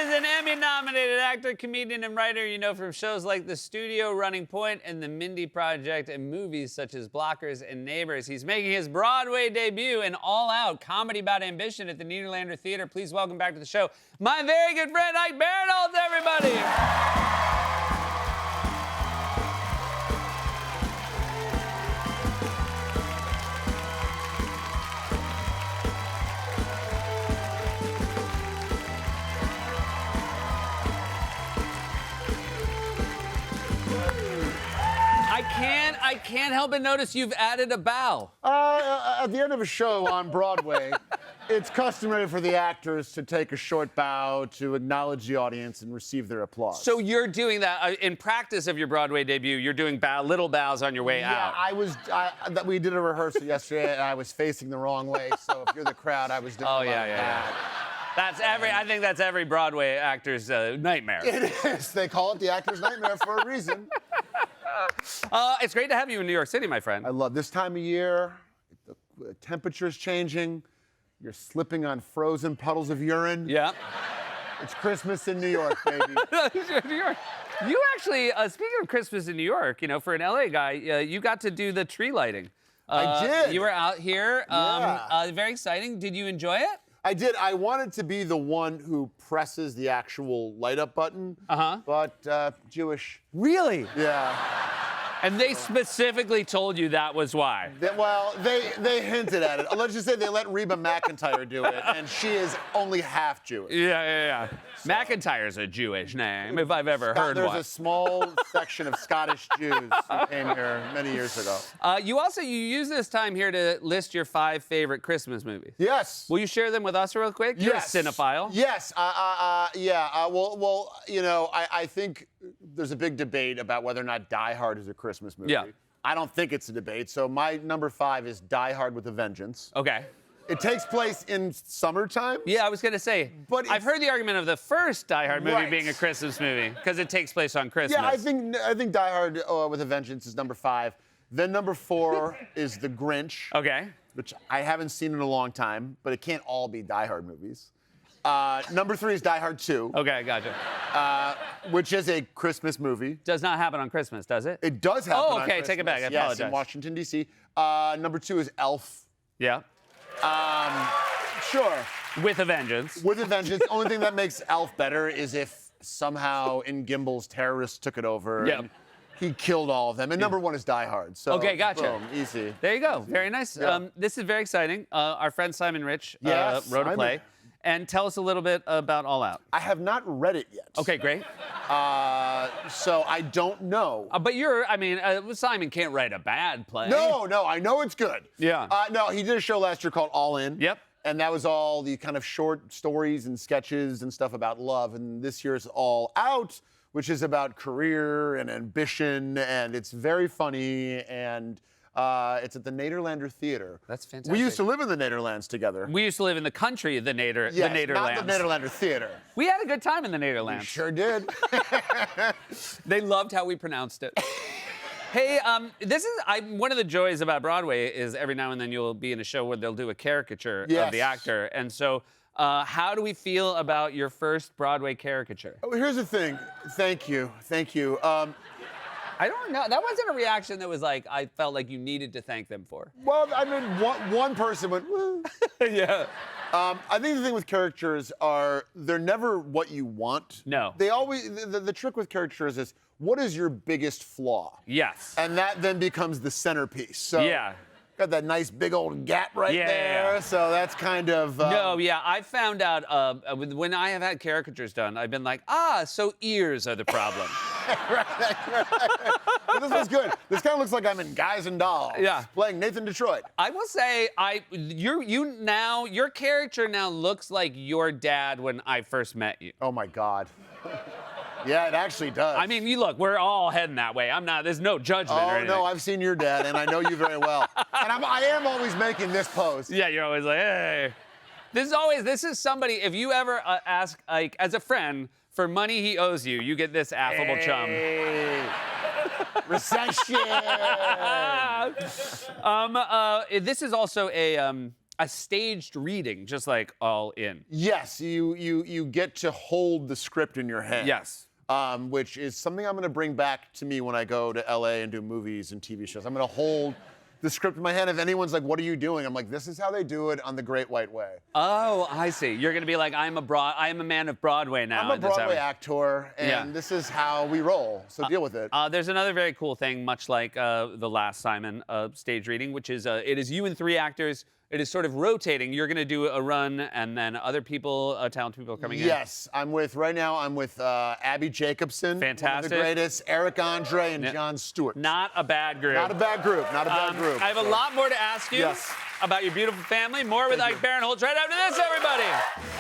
is an Emmy-nominated actor, comedian, and writer you know from shows like The Studio, Running Point, and The Mindy Project, and movies such as Blockers and Neighbors. He's making his Broadway debut in All Out, comedy about ambition at the Nederlander Theater. Please welcome back to the show my very good friend, Ike Barinholtz, everybody! I can't help but notice you've added a bow. At the end of a show on Broadway, it's customary for the actors to take a short bow to acknowledge the audience and receive their applause. So you're doing that in practice of your Broadway debut. You're doing little bows on your way out. Yeah, we did a rehearsal yesterday, and I was facing the wrong way. So if you're the crowd, I was doing that. I think that's every Broadway actor's nightmare. It is. They call it the actor's nightmare for a reason. It's great to have you in New York City, my friend. I love this time of year. The temperature's changing. You're slipping on frozen puddles of urine. Yeah. It's Christmas in New York, baby. New York. You actually, speaking of Christmas in New York, you know, for an LA guy, you got to do the tree lighting. I did. You were out here. Yeah. Very exciting. Did you enjoy it? I did. I wanted to be the one who presses the actual light up button. But Jewish. Really? Yeah. And they specifically told you that was why. They hinted at it. Let's just say they let Reba McEntire do it, and she is only half Jewish. Yeah. So. McIntyre's a Jewish name, if I've ever heard one. There's a small section of Scottish Jews who came here many years ago. You use this time here to list your 5 favorite Christmas movies. Yes. Will you share them with us real quick? You're a cinephile. Yes. Well, you know, I think there's a big debate about whether or not Die Hard is a Christmas movie. Yeah. I don't think it's a debate. So my number 5 is Die Hard with a Vengeance. Okay. It takes place in summertime. Yeah, I was gonna say. But I've heard the argument of the first Die Hard movie being a Christmas movie because it takes place on Christmas. Yeah, I think Die Hard with a Vengeance is number 5. Then number 4 is The Grinch. Okay. Which I haven't seen in a long time, but it can't all be Die Hard movies. Number 3 is Die Hard 2. Okay, gotcha. Which is a Christmas movie. Does not happen on Christmas, does it? It does happen on Christmas. Take it back. I yes, apologize. In Washington, D.C. Number 2 is Elf. Yeah. Sure. With a Vengeance. With a Vengeance. The only thing that makes Elf better is if somehow in Gimbals terrorists took it over. Yep. And he killed all of them. And number 1 is Die Hard. So, okay, gotcha. Boom, easy. There you go. Very nice. Yeah. This is very exciting. Our friend Simon Rich Yes, wrote a play. And tell us a little bit about All Out. I have not read it yet. Okay, great. So I don't know. But Simon can't write a bad play. No, I know it's good. Yeah. No, he did a show last year called All In. Yep. And that was all the kind of short stories and sketches and stuff about love. And this year's All Out, which is about career and ambition. And it's very funny. And it's at the Nederlander Theater. That's fantastic. We used to live in the Nederlands together. We used to live in the country of the Nederlands. Not the Nederlander Theater. We had a good time in the Nederlands. We sure did. They loved how we pronounced it. Hey, one of the joys about Broadway is every now and then you'll be in a show where they'll do a caricature of the actor. And so how do we feel about your first Broadway caricature? Oh, here's the thing. Thank you. I don't know. That wasn't a reaction that was like, I felt like you needed to thank them for. Well, I mean, one person went, woo. Yeah. I think the thing with caricatures they're never what you want. No. They always, the trick with caricatures is, what is your biggest flaw? Yes. And that then becomes the centerpiece. So yeah. Got that nice big old gap right there. Yeah. So that's kind of... No, yeah, I found out when I have had caricatures done, I've been like, so ears are the problem. right. Well, this was good. This kind of looks like I'm in Guys and Dolls. Yeah. Playing Nathan Detroit. I will say, your character now looks like your dad when I first met you. Oh my God. Yeah, it actually does. I mean, look, we're all heading that way. there's no judgment or anything. Oh, no, I've seen your dad, and I know you very well. And I am always making this pose. Yeah, you're always like, hey. This is somebody, if you ever ask, like, as a friend, for money he owes you, you get this affable chum. Recession. This is also a staged reading, just like All In. Yes, you get to hold the script in your hand. Yes. Which is something I'm going to bring back to me when I go to LA and do movies and TV shows. I'm going to hold the script in my hand. If anyone's like, "What are you doing?" I'm like, "This is how they do it on The Great White Way." Oh, I see. You're gonna be like, I am a man of Broadway now. I'm a and that's how Broadway we- actor, and Yeah. this is how we roll. So deal with it. There's another very cool thing, much like the last Simon stage reading, which is it is you and 3 actors. It is sort of rotating. You're going to do a run, and then other people, talented people are coming in. Yes, I'm with Abby Jacobson, Fantastic. one of the greatest, Eric Andre, and Jon Stewart. Not a bad group. Not a bad group. Not a bad group. I have a lot more to ask you Yes. about your beautiful family. More with Ike Barinholtz right after this, everybody.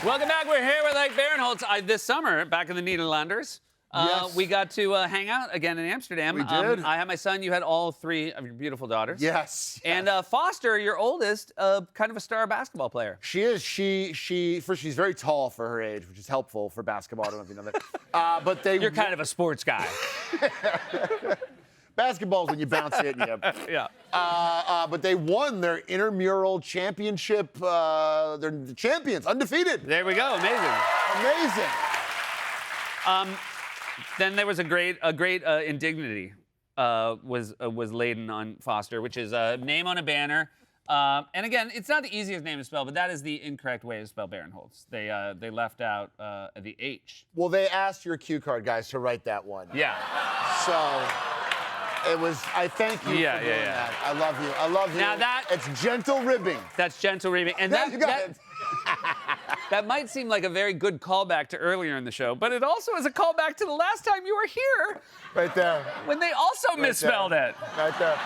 Welcome back. We're here with Ike Barinholtz. This summer, back in the Nederlanders, Yes. we got to hang out again in Amsterdam. We did. I had my son. You had all 3 of your beautiful daughters. Yes. And Foster, your oldest, kind of a star basketball player. She is. She's very tall for her age, which is helpful for basketball. I don't know if you know that. But You're kind of a sports guy. basketball's when you bounce it. And Yeah. but they won their intramural championship. They're the champions, undefeated. There we go. Amazing. Amazing. Then there was a great indignity was laden on Foster, which is a name on a banner. And again, it's not the easiest name to spell, but that is the incorrect way to spell Barinholtz. They left out the H. Well, they asked your cue card guys to write that one. Yeah. So it was. I thank you Yeah, for doing yeah, yeah. that. I love you. I love you. Now that- it's gentle ribbing. That's gentle reading. And Yeah, you got it. that might seem like a very good callback to earlier in the show, but it also is a callback to the last time you were here Right there. when they also misspelled it. Right there.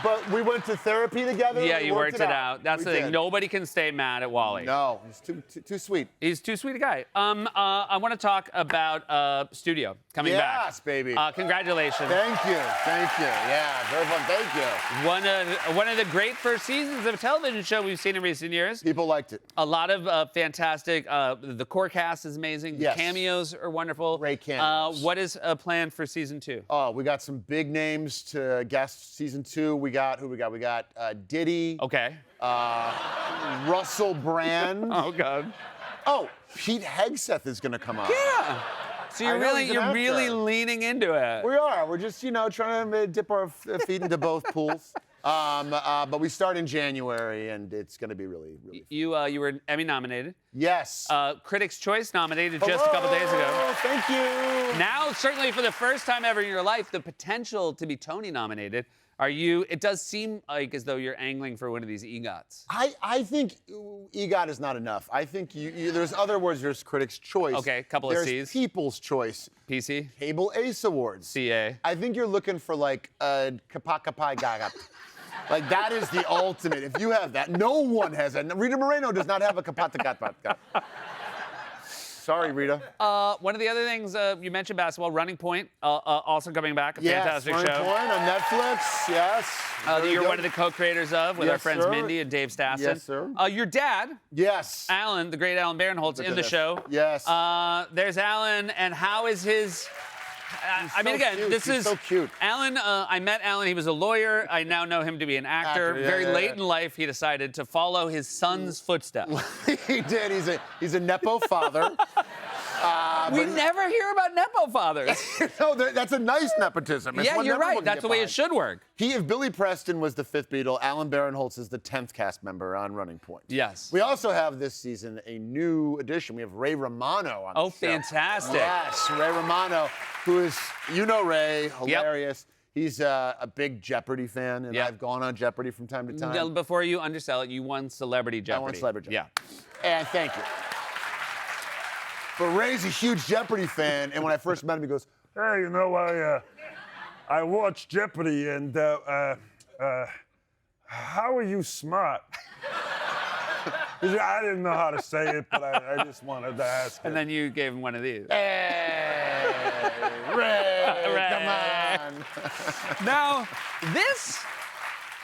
But we went to therapy together. Yeah, we you worked it out. That's We the thing. did. Nobody can stay mad at Wally. No, he's too sweet. He's too sweet a guy. I want to talk about Studio coming back. Yes, baby. Congratulations. Thank you. Yeah, very fun. Thank you. One of the great first seasons of a television show we've seen in recent years. People liked it. A lot of fantastic. The core cast is amazing. Yes. The cameos are wonderful. Great cameos. What is planned for season 2? Oh, we got some big names to guest season 2. We got Diddy. Okay. Russell Brand. Oh God. Oh, Pete Hegseth is going to come on. Yeah. So I know, he's an you're really actor. leaning into it. We are. We're just, trying to dip our feet into both pools. But we start in January, and it's going to be really, really fun. You were Emmy nominated. Yes. Critics' Choice nominated just a couple days ago. Oh, thank you. Now, certainly for the first time ever in your life, the potential to be Tony nominated. It does seem like as though you're angling for one of these EGOTs. I think EGOT is not enough. I think there's other words. There's Critics' Choice. Okay, couple of There's Cs. People's Choice. PC? Cable Ace Awards. CA? I think you're looking for like a Kapakapai Gaga. Like that is the ultimate. If you have that, no one has that. Rita Moreno does not have a Kapakapai. Sorry, Rita. One of the other things you mentioned basketball, Running Point, also coming back. A Yes, fantastic Running show. Point on Netflix. Yes. Very You're good. one of the co-creators of with our Yes, friends sir. Mindy and Dave Stassen. Yes, sir. Your dad, Yes. Alan, the great Alan Barinholtz, in the this. show. Yes. There's Alan, and how is his? I mean, so again, cute. this He's is so cute. Alan. I met Alan. He was a lawyer. I now know him to be an actor. Actor, yeah, Very yeah, late yeah. in life, he decided to follow his son's footsteps. He did. He's a nepo father. We never hear about nepo fathers. No, that's a nice nepotism. It's Yeah, one you're everyone right. can That's get the way it behind. should work. If Billy Preston was the 5th Beatle, Alan Barinholtz is the 10th cast member on Running Point. Yes. We also have this season a new addition. We have Ray Romano on the Oh, show. fantastic. Yes, Ray Romano, who is, Ray, hilarious. He's a big Jeopardy fan, and Yep. I've gone on Jeopardy from time to time. Before you undersell it, you won Celebrity Jeopardy. I won Celebrity Yeah. Jeopardy. And thank you. But Ray's a huge Jeopardy fan, and when I first met him, he goes, Hey, I watched Jeopardy, and how are you smart? 'Cause I didn't know how to say it, but I just wanted to ask. And then you gave him one of these. Hey, Ray, come on. Now,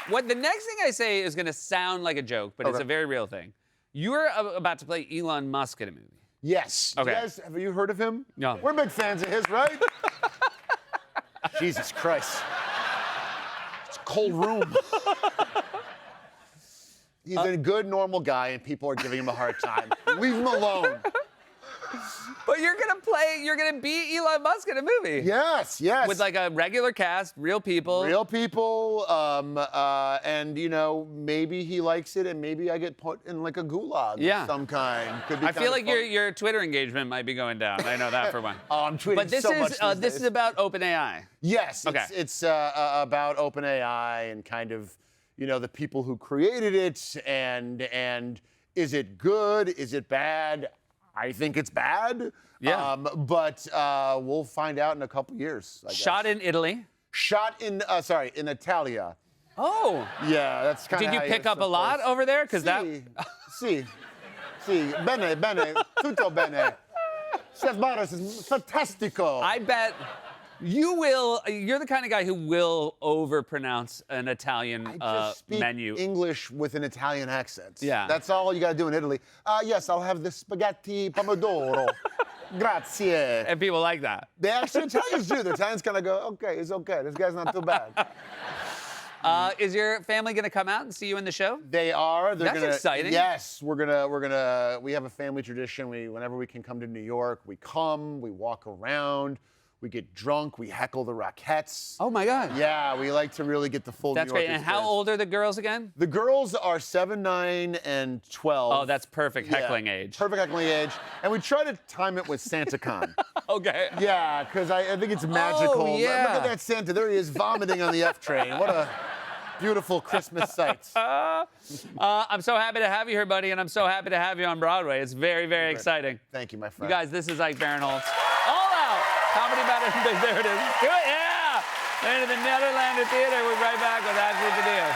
the next thing I say is going to sound like a joke, but it's Okay. a very real thing. You're about to play Elon Musk in a movie. Yes. Okay. You guys, have you heard of him? No. We're big fans of his, right? Jesus Christ. It's a cold room. He's a good, normal guy, and people are giving him a hard time. Leave him alone. But you're gonna be Elon Musk in a movie. Yes, yes. With like a regular cast, real people. Real people, and you know, maybe he likes it, and maybe I get put in like a gulag of some kind. Could be I feel like fun. your Twitter engagement might be going down. I know that for one. Oh, I'm tweeting But this so is much these this days. is about OpenAI. Yes, Okay. it's about OpenAI and kind of, you know, the people who created it, and is it good? Is it bad? I think it's bad. Yeah. But we'll find out in a couple years. I guess. Shot in Italy. Shot in in Italia. Oh. Yeah, that's kind of. Did you pick up a lot over there? Because that. Sì, bene, tutto bene. Chef Barros is fantastico. I bet you will. You're the kind of guy who will overpronounce an Italian I just speak menu. English with an Italian accent. Yeah. That's all you gotta do in Italy. Yes, I'll have the spaghetti pomodoro. Grazie. And people like that. They actually, Italians do. The Italians kind of go, okay, it's okay. This guy's not too bad. Is your family going to come out and see you in the show? They are. They're That's gonna, exciting. Yes, we have a family tradition. Whenever we can come to New York, we come, we walk around, we get drunk, we heckle the Rockettes. Oh my God. Yeah, we like to really get the full That's New York great. And how experience. old are the girls again? The girls are 7, 9, and 12. Oh, that's perfect Yeah, heckling age. Perfect heckling age. And we try to time it with SantaCon. Okay. Yeah, because I think it's magical. Oh, yeah. Look at that Santa. There he is vomiting on the F train. What a beautiful Christmas sight. I'm so happy to have you here, buddy, and I'm so happy to have you on Broadway. It's very, very exciting. Thank you, my You friend. guys, this is Ike Barinholtz. All out! Comedy Better Than Big. There it is. Do it, yeah! Into the Netherlander Theater. We're right back with Ashley Padilla.